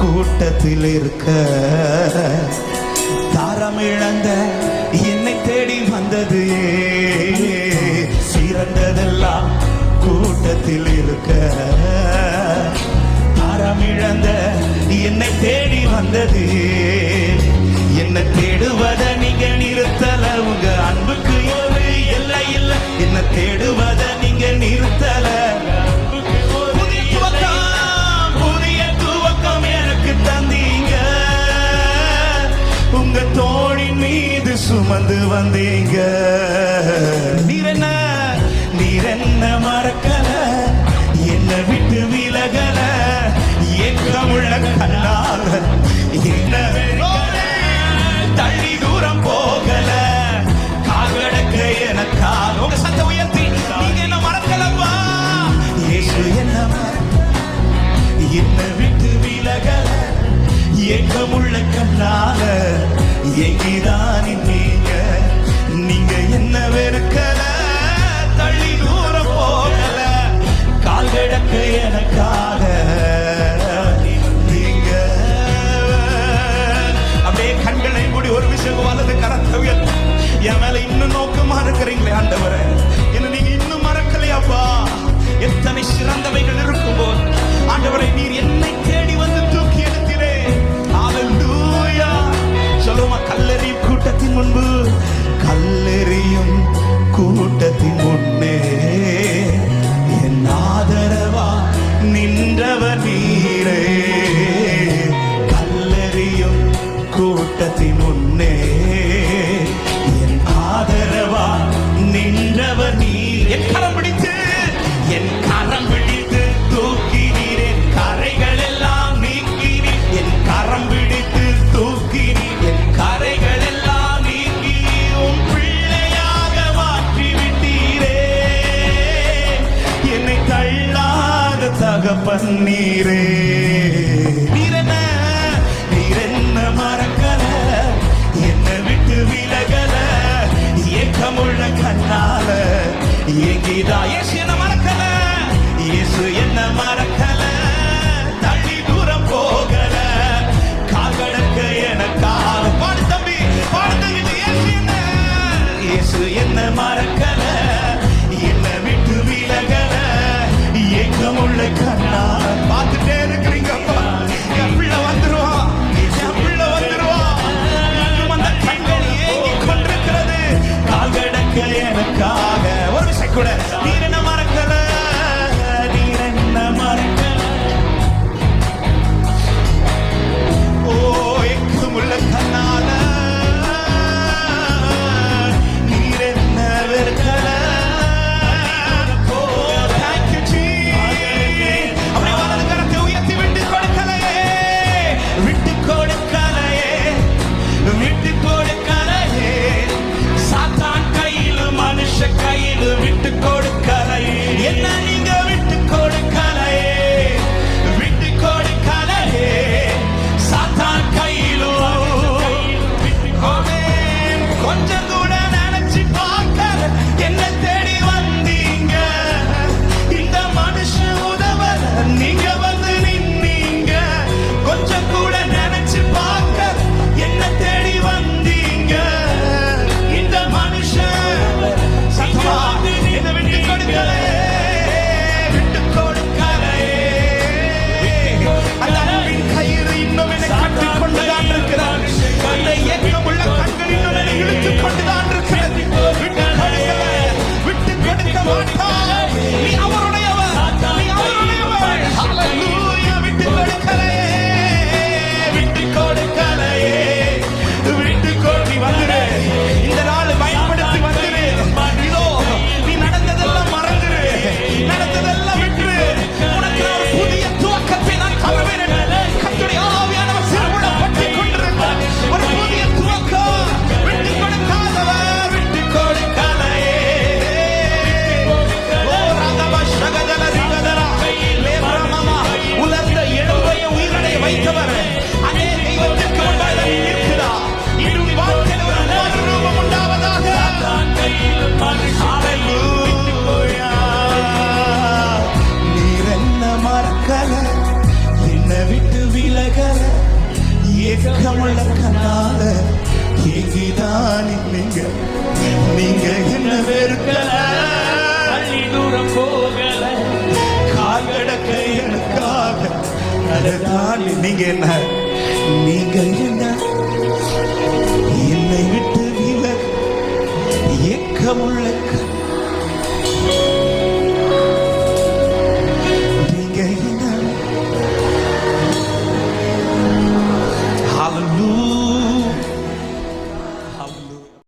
கூட்டத்தில் இருக்க தாரம் இழந்த என்னை தேடி வந்தது சிறந்ததெல்லாம் கூட்டத்தில் இருக்க தாரம் இழந்த என்னை தேடி வந்தது. என்னை தேடுவத நீங்க நிறுத்தல, உங்க அன்புக்கு ஒரு எல்லை இல்லை. என்னை தேடுவத நீங்க நிறுத்தல, புதிய துவக்கம் எனக்கு தந்தீங்க. உங்க தோளின் மீது சுமந்து வந்தீங்க. நீர் என்ன மறக்கல, என்னை விட்டு விலகல, ஏக்கமுள்ள கண்ணால என்ன தள்ளி தூரம் போகல. கால்கடக்க எனக்காக உங்க சத்த உயர்த்தி நீங்க என்ன மறக்கலப்பா. இயேசு என்ன விட்டு விலகல, ஏக்கமுள்ள கண்ணால எங்கிதான் நீங்க என்ன வெறுக்கல, தள்ளி தூரம் போகல. கால்கடக்க எனக்காக நீங்க. அப்படியே கண்களை மூடி ஒரு விஷயம் வலது கரத்தை உயர்த்தி என் மேல இன்னும் நோக்கமா இருக்கிறீங்களே ஆண்டவரே, என்ன நீங்க இன்னும் மறக்கலையாப்பா. எத்தனை சிறந்தவைகள் இருக்கும்போது ஆண்டவரை நீர் என்னை தேடி வந்து தூக்கி எடுத்தீரே. ஹல்லேலூயா. சொல்லுமா, கல்லெறியும் கூட்டத்தின் முன்பு, கல்லெறியும் கூட்டத்தின் முன்னே என் ஆதரவா நின்றவர் நீரே. கல்லெறியும் கூட்டத்தின் முன்னே என் ஆதரவா நின்றவர் நீர். என் கரம் பிடித்து தூக்கினீர், என் கரைகள் எல்லாம் நீக்கினீர். என் கரம் பிடித்து தூக்கினீர், என் கரைகள் எல்லாம் நீக்கி உம் பிள்ளையாக மாற்றி விட்டீரே. என்னை தள்ளாத தகப்பன் நீரே. நீர் என்ன மறக்கல, என்னை விட்டு விலகல, ஏக்கமுள்ள கண்ணால எங்கிதா. இயேசு என்ன மறக்கல, இயேசு என்ன மறக்கல, தள்ளி தூரம் போகல. கால்கடக்க எனக்காக. பாடு தம்பி, பாடு தம்பி. இயேசு என்ன மறக்கல, என்னை விட்டு விலகல, ஏக்கமுள்ள கண்ணால. பார்த்துட்டே இருக்கிறீங்கப்பா, என் பிள்ளை வந்துருவான், என் பிள்ளை வந்துருவான். அந்த கண்கள் ஏங்கி கொண்டிருக்கிறது. கால்கடக்க எனக்காக. ஒரு விஷயம் கூட, நீர் என்ன மறக்க அதை தாண்டி நீங்க என்ன